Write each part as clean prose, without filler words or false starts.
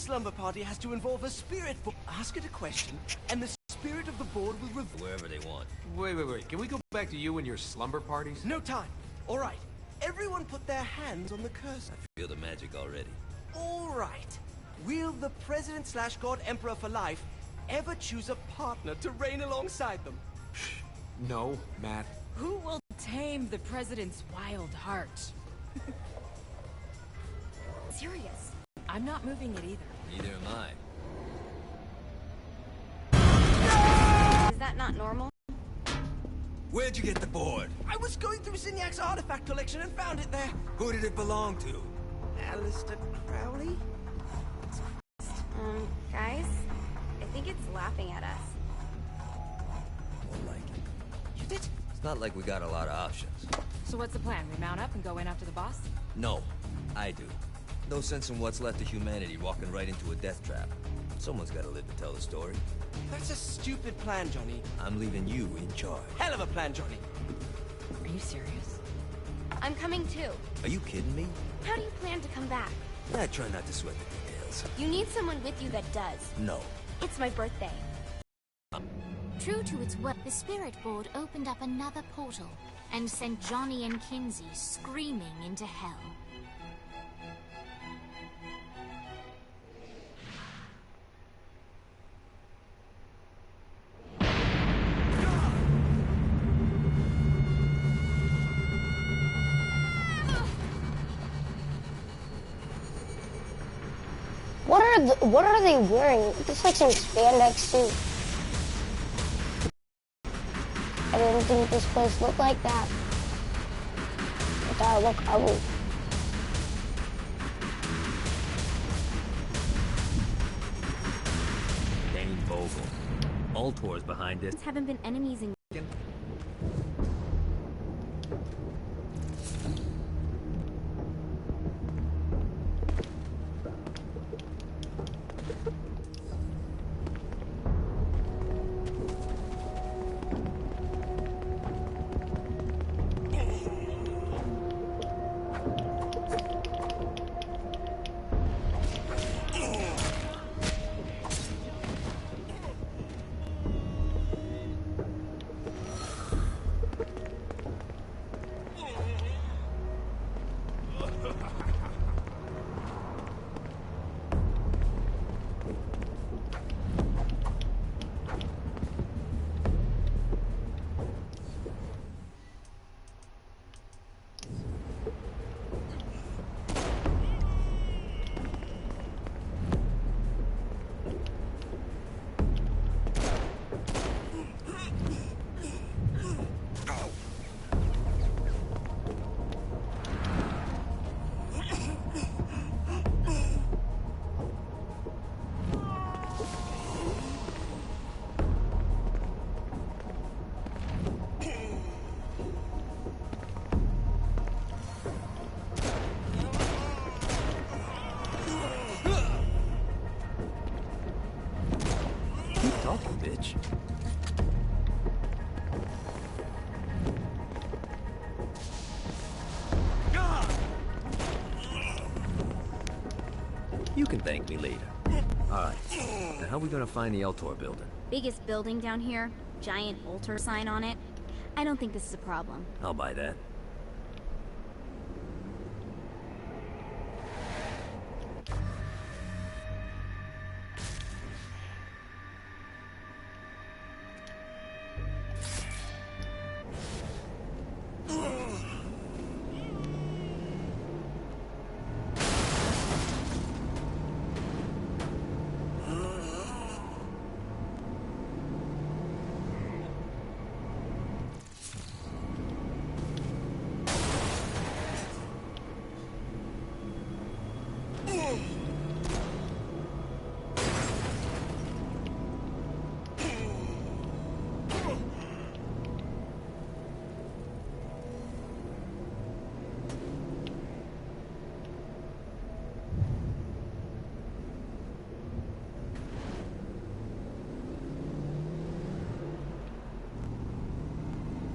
slumber party has to involve a spirit board. Ask it a question, and the spirit of the board will reveal Wherever they want. Wait. Can we go back to you and your slumber parties? No time. All right. Everyone put their hands on the cursor. I feel the magic already. All right. Will the President/God Emperor for life ever choose a partner to reign alongside them? No, Matt. Who will tame the President's wild heart? Serious. I'm not moving it either. Neither am I. Is that not normal? Where'd you get the board? I was going through Signac's artifact collection and found it there. Who did it belong to? Alistair Crowley? Guys? I think it's laughing at us. More like it. You did? It's not like we got a lot of options. So what's the plan? We mount up and go in after the boss? No, I do. No sense in what's left of humanity walking right into a death trap. Someone's gotta live to tell the story. That's a stupid plan, Johnny. I'm leaving you in charge. Hell of a plan, Johnny. Are you serious? I'm coming too. Are you kidding me? How do you plan to come back? I try not to sweat the details. You need someone with you that does. No. It's my birthday. True to its word, the Spirit Board opened up another portal and sent Johnny and Kinsey screaming into hell. What are they wearing? It looks like some spandex suit. I didn't think this place looked like that. I thought it looked ugly. Dane Vogel. Ultor's behind it. Haven't been enemies in... Bitch. You can thank me later. Alright, now how are we gonna find the Ultor building? Biggest building down here. Giant altar sign on it. I don't think this is a problem. I'll buy that.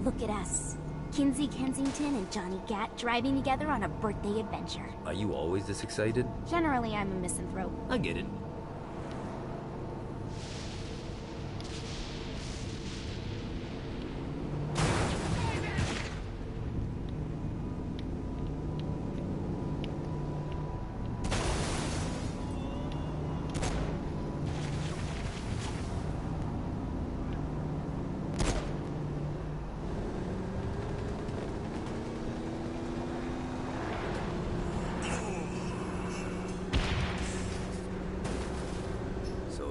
Look at us. Kinsey Kensington and Johnny Gat driving together on a birthday adventure. Are you always this excited? Generally, I'm a misanthrope. I get it.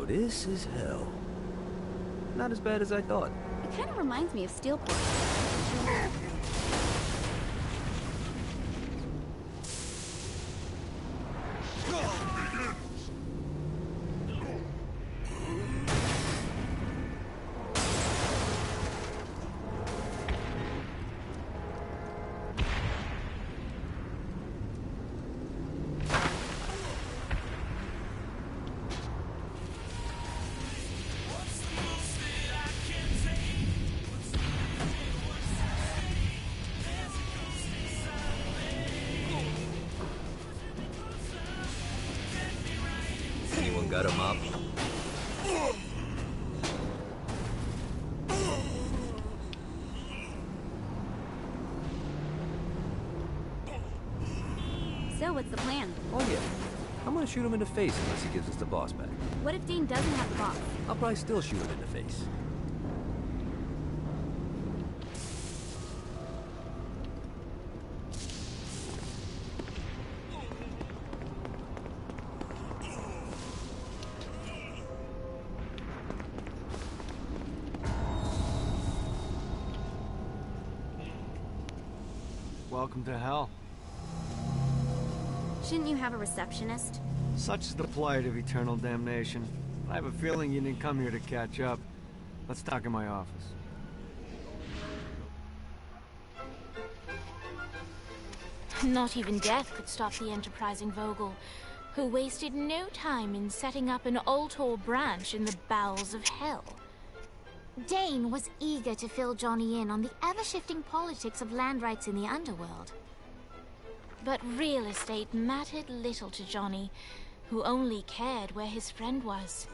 This is hell. Not as bad as I thought. It kind of reminds me of Steelport. Anyone got a mop? So, what's the plan? Oh yeah. I'm gonna shoot him in the face unless he gives us the boss back. What if Dane doesn't have the boss? I'll probably still shoot him in the face. Welcome to hell. Shouldn't you have a receptionist? Such is the plight of eternal damnation. I have a feeling you didn't come here to catch up. Let's talk in my office. Not even death could stop the enterprising Vogel, who wasted no time in setting up an Ultor branch in the bowels of hell. Dane was eager to fill Johnny in on the ever-shifting politics of land rights in the underworld. But real estate mattered little to Johnny, who only cared where his friend was.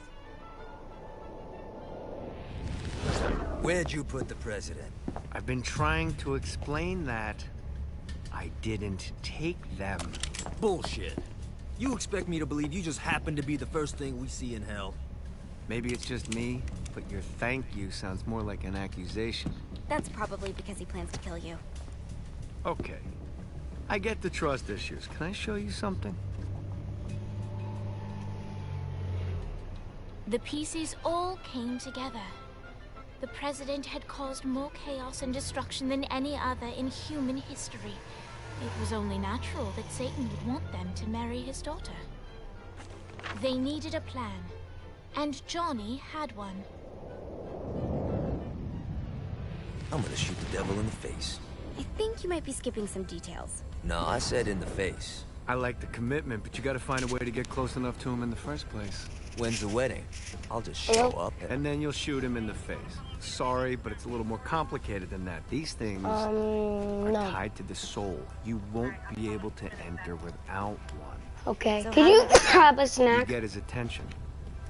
Where'd you put the president? I've been trying to explain that. I didn't take them. Bullshit. You expect me to believe you just happened to be the first thing we see in hell? Maybe it's just me, but your thank you sounds more like an accusation. That's probably because he plans to kill you. Okay. I get the trust issues. Can I show you something? The pieces all came together. The President had caused more chaos and destruction than any other in human history. It was only natural that Satan would want them to marry his daughter. They needed a plan, and Johnny had one. I'm gonna shoot the devil in the face. I think you might be skipping some details. No, I said in the face. I like the commitment, but you gotta find a way to get close enough to him in the first place. When's the wedding? I'll just show up And then you'll shoot him in the face. Sorry, but it's a little more complicated than that. These things are No. tied to the soul. You won't be able to enter without one. Okay. So Could how you do I- grab a You snack? get his attention.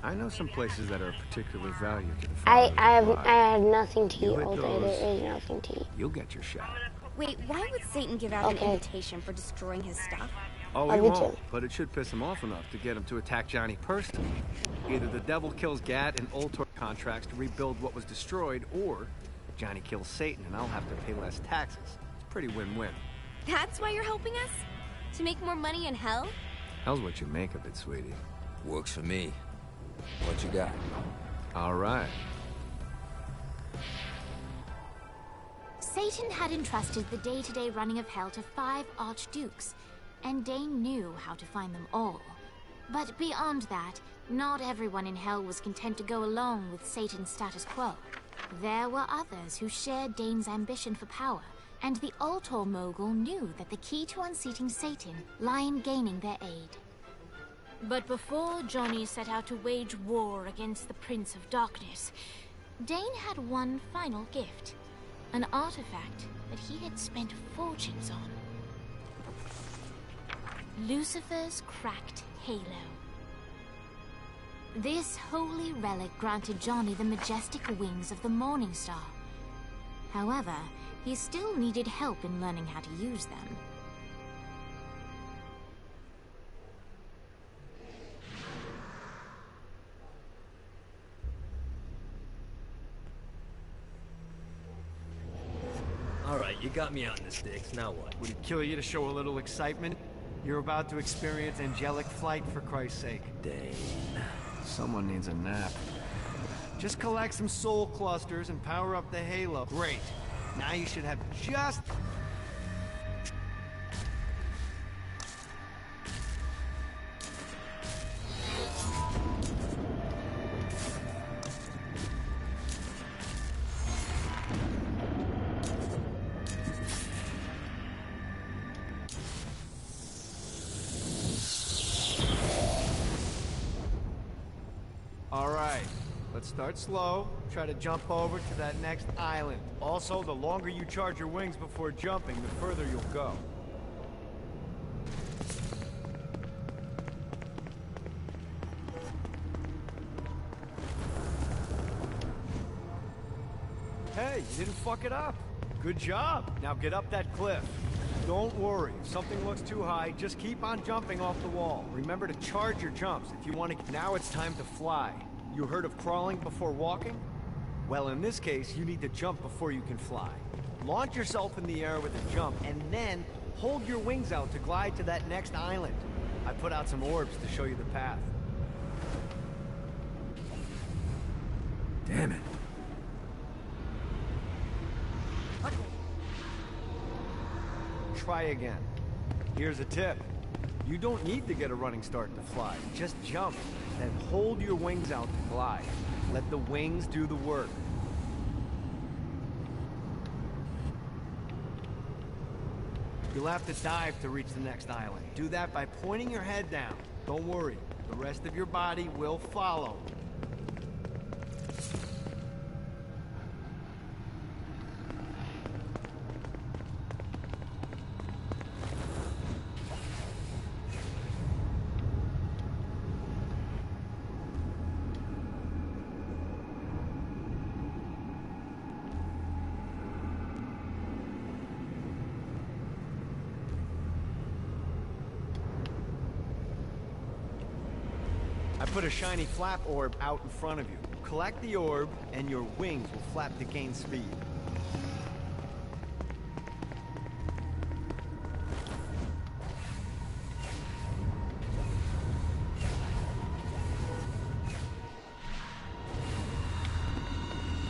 I know some places that are of particular value to the I Father. had nothing to You eat hit all day. those. There is nothing to eat. You'll get your shot. Wait, why would Satan give out Okay. an invitation for destroying his stuff? Oh, I he would won't, too. but it should piss him off enough to get him to attack Johnny personally. Either the devil kills Gat and Ultor contracts to rebuild what was destroyed, or Johnny kills Satan and I'll have to pay less taxes. It's pretty win-win. That's why you're helping us? To make more money in hell? How's what you make of it, sweetie? Works for me. What you got? All right. Satan had entrusted the day-to-day running of hell to 5 archdukes, and Dane knew how to find them all. But beyond that, not everyone in hell was content to go along with Satan's status quo. There were others who shared Dane's ambition for power, and the Ultor mogul knew that the key to unseating Satan lay in gaining their aid. But before Johnny set out to wage war against the Prince of Darkness, Dane had one final gift. An artifact that he had spent fortunes on. Lucifer's cracked halo. This holy relic granted Johnny the majestic wings of the Morning Star. However, he still needed help in learning how to use them. Alright, you got me out in the sticks, now what? Would it kill you to show a little excitement? You're about to experience angelic flight, for Christ's sake. Dane. Someone needs a nap. Just collect some soul clusters and power up the halo. Great. Now you should have just... Alright, let's start slow. Try to jump over to that next island. Also, the longer you charge your wings before jumping, the further you'll go. Hey, you didn't fuck it up. Good job. Now get up that cliff. Don't worry, if something looks too high, just keep on jumping off the wall. Remember to charge your jumps if you want to... Now it's time to fly. You heard of crawling before walking? Well, in this case, you need to jump before you can fly. Launch yourself in the air with a jump, and then hold your wings out to glide to that next island. I put out some orbs to show you the path. Damn it. Try again. Here's a tip. You don't need to get a running start to fly. Just jump, then hold your wings out to glide. Let the wings do the work. You'll have to dive to reach the next island. Do that by pointing your head down. Don't worry, the rest of your body will follow. I put a shiny flap orb out in front of you. Collect the orb, and your wings will flap to gain speed.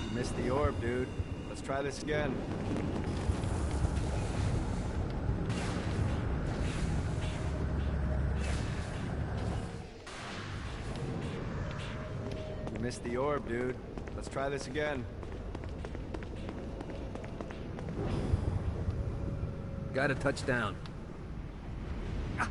You missed the orb, dude. Let's try this again. Missed the orb, dude. Let's try this again. Got a touchdown. Ah.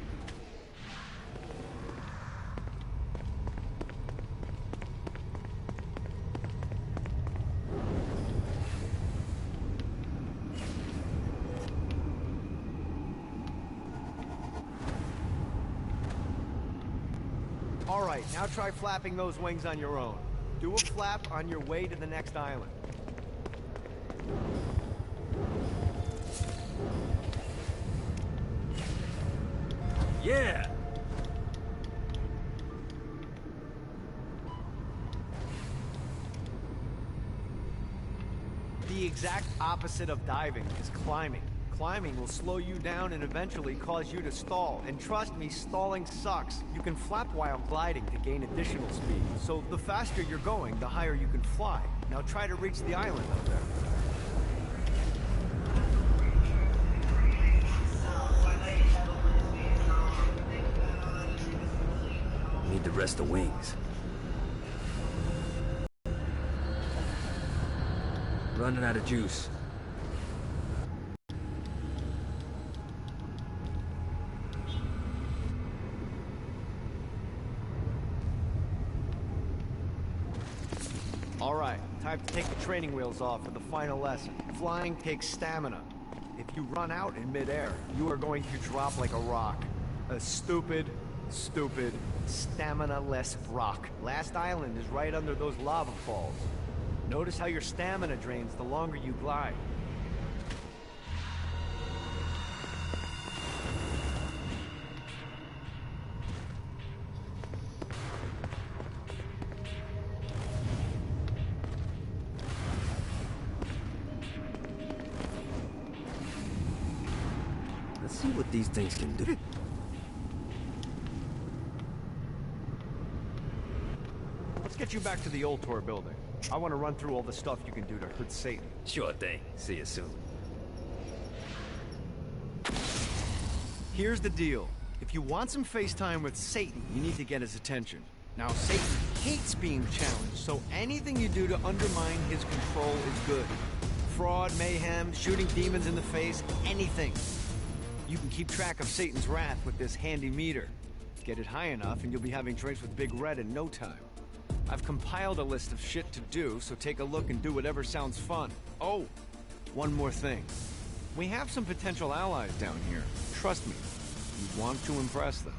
All right, now try flapping those wings on your own. Do a flap on your way to the next island. Yeah! The exact opposite of diving is climbing. Climbing will slow you down and eventually cause you to stall. And trust me, stalling sucks. You can flap while gliding to gain additional speed. So the faster you're going, the higher you can fly. Now try to reach the island up there. Need to rest the wings. Running out of juice. All right, time to take the training wheels off for the final lesson. Flying takes stamina. If you run out in midair, you are going to drop like a rock. A stupid, stamina-less rock. Last island is right under those lava falls. Notice how your stamina drains the longer you glide. Let's see what these things can do. Let's get you back to the Ultor building. I want to run through all the stuff you can do to hurt Satan. Sure thing. See you soon. Here's the deal. If you want some FaceTime with Satan, you need to get his attention. Now, Satan hates being challenged, so anything you do to undermine his control is good. Fraud, mayhem, shooting demons in the face, anything. You can keep track of Satan's wrath with this handy meter. Get it high enough and you'll be having drinks with Big Red in no time. I've compiled a list of shit to do, so take a look and do whatever sounds fun. Oh, one more thing. We have some potential allies down here. Trust me, you want to impress them.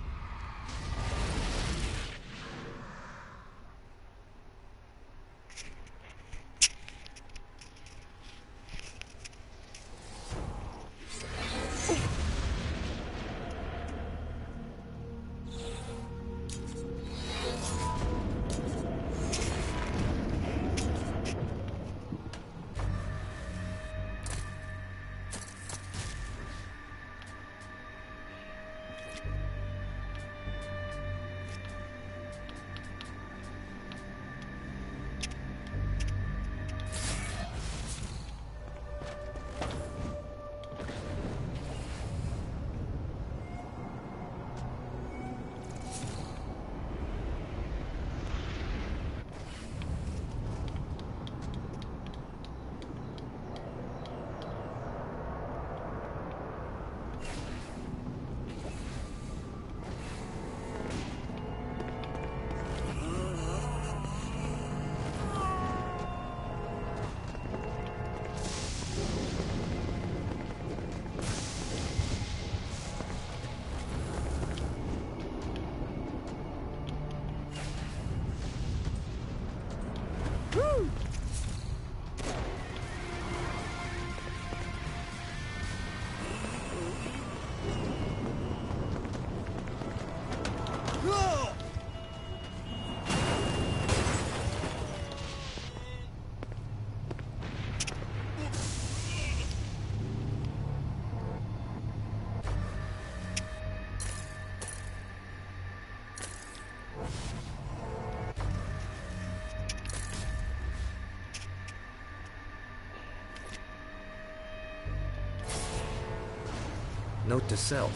Note to self.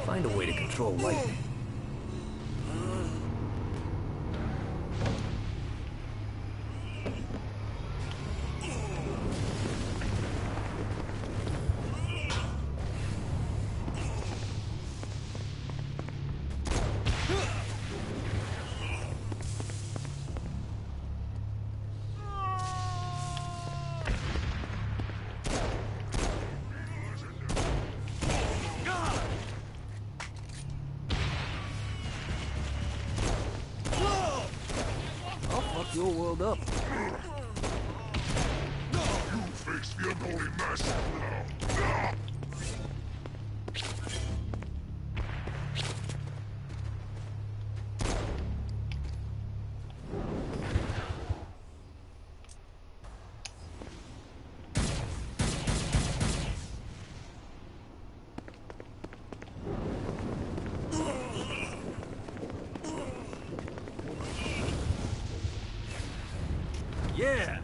Find a way to control lightning. Your world up. You face the unholy master now. Yeah!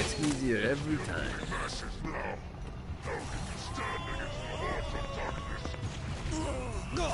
gets easier every time. Massive now. How can you stand against the hordes of darkness? Go!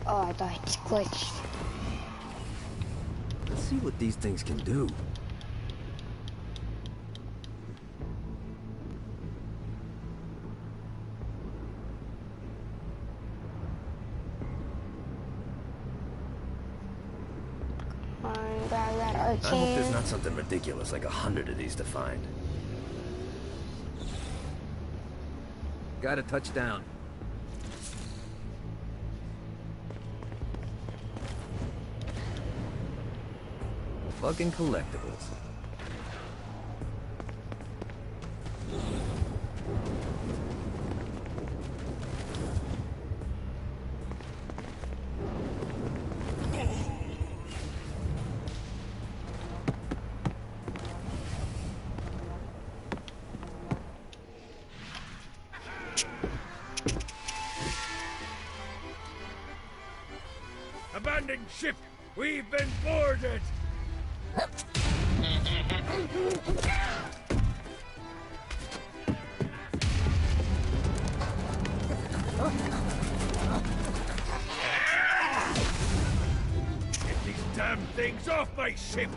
Oh, I thought it's glitched. Let's see what these things can do. Grab that I hope there's arcane. not something ridiculous like 100 of these to find. Got a touchdown. Fucking collectibles. Abandon ship! We've been boarded! Get these damn things off my ship!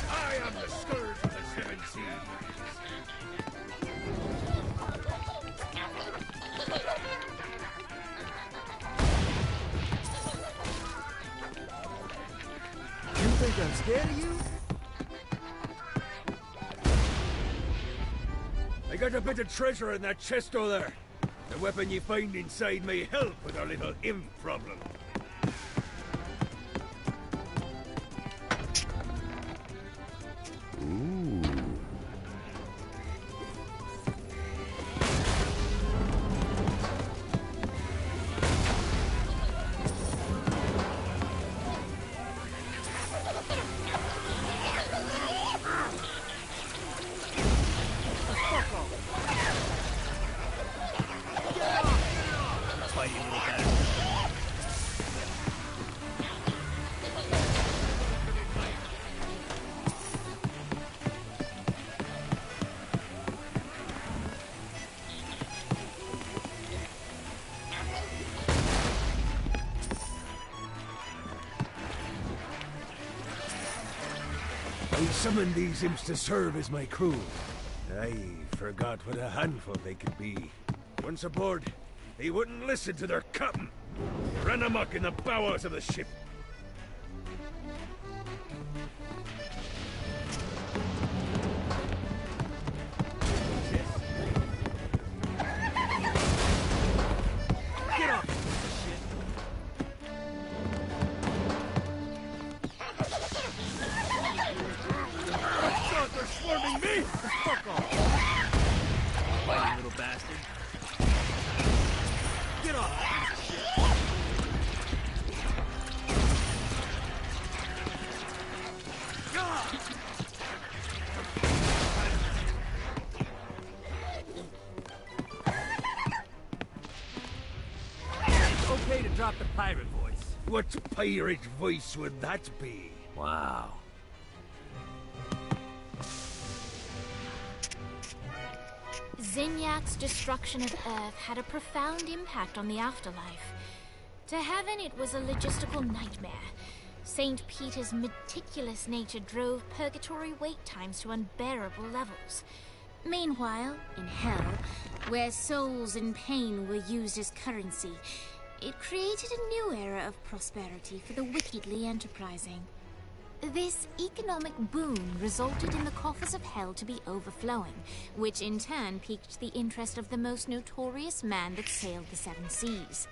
I am the scourge of the seven seas. You think I'm scared of you? I got a bit of treasure in that chest over there. The weapon you find inside may help with our little imp problem. summoned these imps to serve as my crew, I forgot what a handful they could be. Once aboard, they wouldn't listen to their captain. They ran amok in the bowels of the ship. Get off! They're swarming me! Fuck off! Fighting little bastard. Get off! It's okay to drop the pirate voice. What pirate voice would that be? Wow. Zinyak's destruction of Earth had a profound impact on the afterlife. To heaven, it was a logistical nightmare. St. Peter's meticulous nature drove purgatory wait times to unbearable levels. Meanwhile, in hell, where souls in pain were used as currency, it created a new era of prosperity for the wickedly enterprising. This economic boon resulted in the coffers of hell to be overflowing, which in turn piqued the interest of the most notorious man that sailed the seven seas.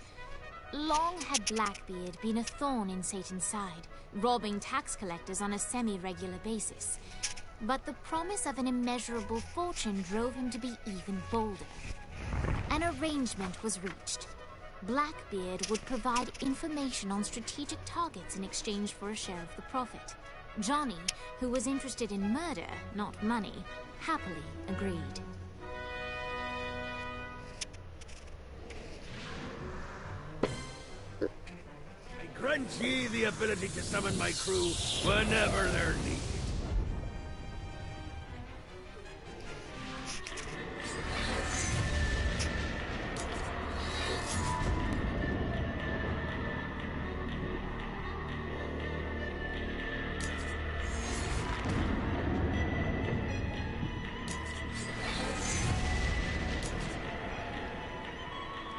Long had Blackbeard been a thorn in Satan's side, robbing tax collectors on a semi-regular basis. But the promise of an immeasurable fortune drove him to be even bolder. An arrangement was reached. Blackbeard would provide information on strategic targets in exchange for a share of the profit. Johnny, who was interested in murder, not money, happily agreed. I grant ye the ability to summon my crew whenever they're needed.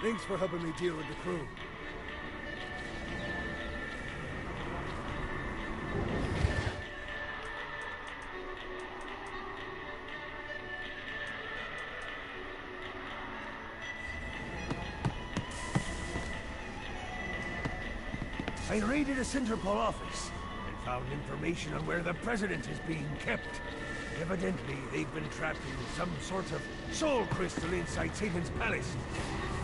Thanks for helping me deal with the crew. I raided a Centerpol office and found information on where the President is being kept. Evidently, they've been trapped in some sort of soul crystal inside Satan's palace.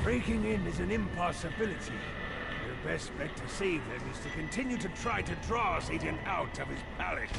Breaking in is an impossibility. Your best bet to save them is to continue to try to draw Satan out of his palace.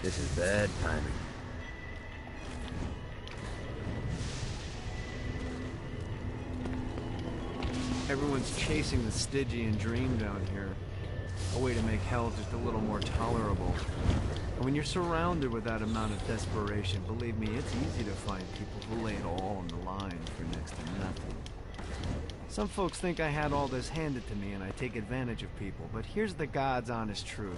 This is bad timing. Everyone's chasing the Stygian dream down here. A way to make hell just a little more tolerable. And when you're surrounded with that amount of desperation, believe me, it's easy to find people who lay it all on the line for next to nothing. Some folks think I had all this handed to me and I take advantage of people, but here's the God's honest truth.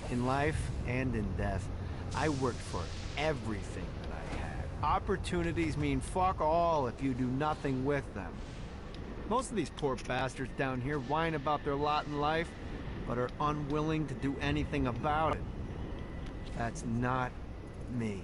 In life and in death, I worked for everything that I had. Opportunities mean fuck all if you do nothing with them. Most of these poor bastards down here whine about their lot in life, but are unwilling to do anything about it. That's not me.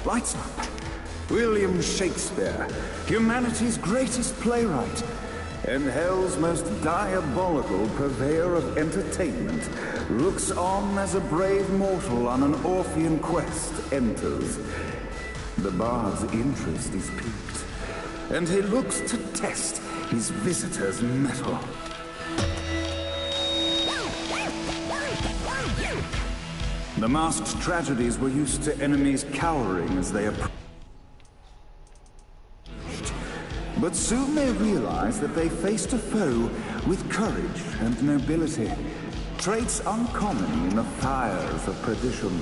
Lights up. William Shakespeare, humanity's greatest playwright, and hell's most diabolical purveyor of entertainment, looks on as a brave mortal on an Orphean quest enters. The bard's interest is piqued, and he looks to test his visitor's mettle. The masked tragedies were used to enemies cowering as they approached. But soon they realized that they faced a foe with courage and nobility, traits uncommon in the fires of perdition.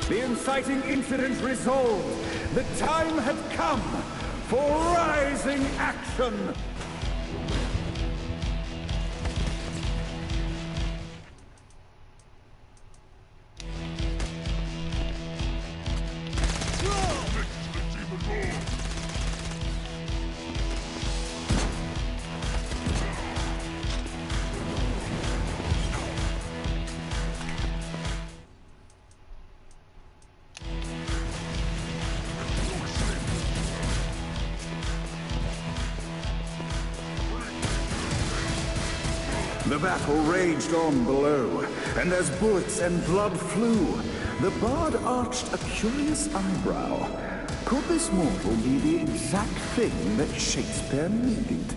The inciting incident resolved. The time had come for rising action. The battle raged on below, and as bullets and blood flew, the bard arched a curious eyebrow. Could this mortal be the exact thing that Shakespeare needed?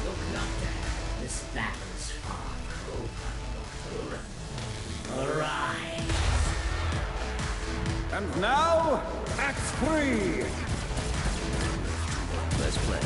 Look not there. This battle's far from over, mortal. Arise! And now, Act 3! Let's play.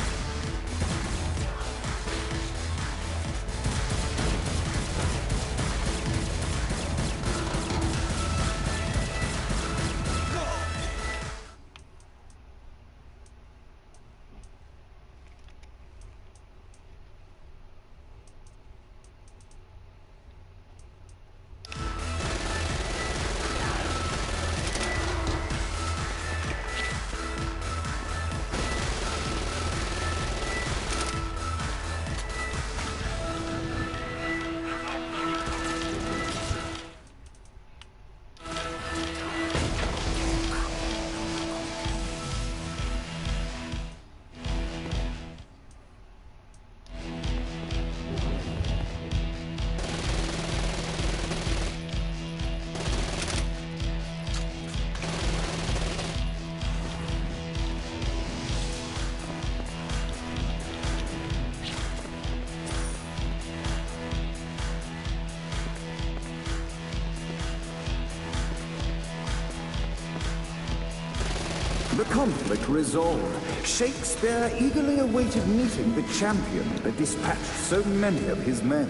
The conflict resolved, Shakespeare eagerly awaited meeting the champion that dispatched so many of his men.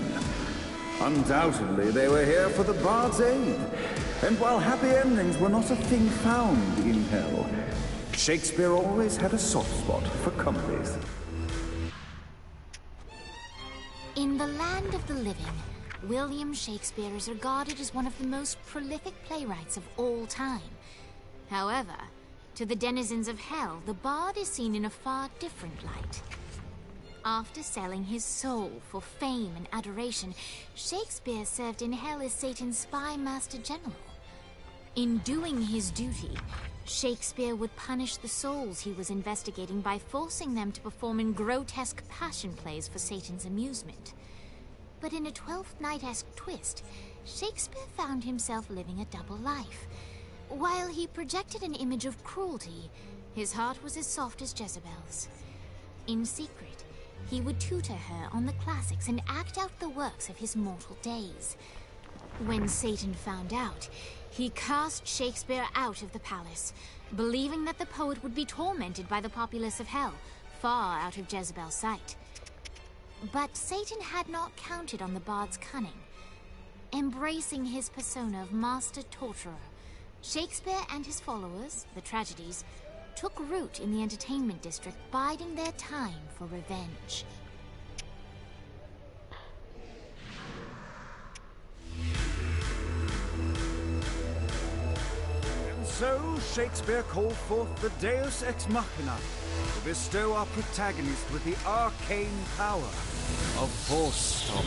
Undoubtedly, they were here for the Bard's aid, and while happy endings were not a thing found in Hell, Shakespeare always had a soft spot for comedies. In the land of the living, William Shakespeare is regarded as one of the most prolific playwrights of all time. However, to the denizens of Hell, the Bard is seen in a far different light. After selling his soul for fame and adoration, Shakespeare served in Hell as Satan's spy master general. In doing his duty, Shakespeare would punish the souls he was investigating by forcing them to perform in grotesque passion plays for Satan's amusement. But in a Twelfth Night-esque twist, Shakespeare found himself living a double life. While he projected an image of cruelty, his heart was as soft as Jezebel's. In secret, he would tutor her on the classics and act out the works of his mortal days. When Satan found out, he cast Shakespeare out of the palace, believing that the poet would be tormented by the populace of Hell, far out of Jezebel's sight. But Satan had not counted on the Bard's cunning. Embracing his persona of master torturer, Shakespeare and his followers, the tragedies, took root in the entertainment district, biding their time for revenge. And so, Shakespeare called forth the Deus Ex Machina to bestow our protagonist with the arcane power of Force Stomp.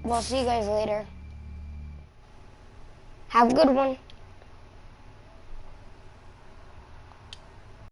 We'll see you guys later. Have a good one.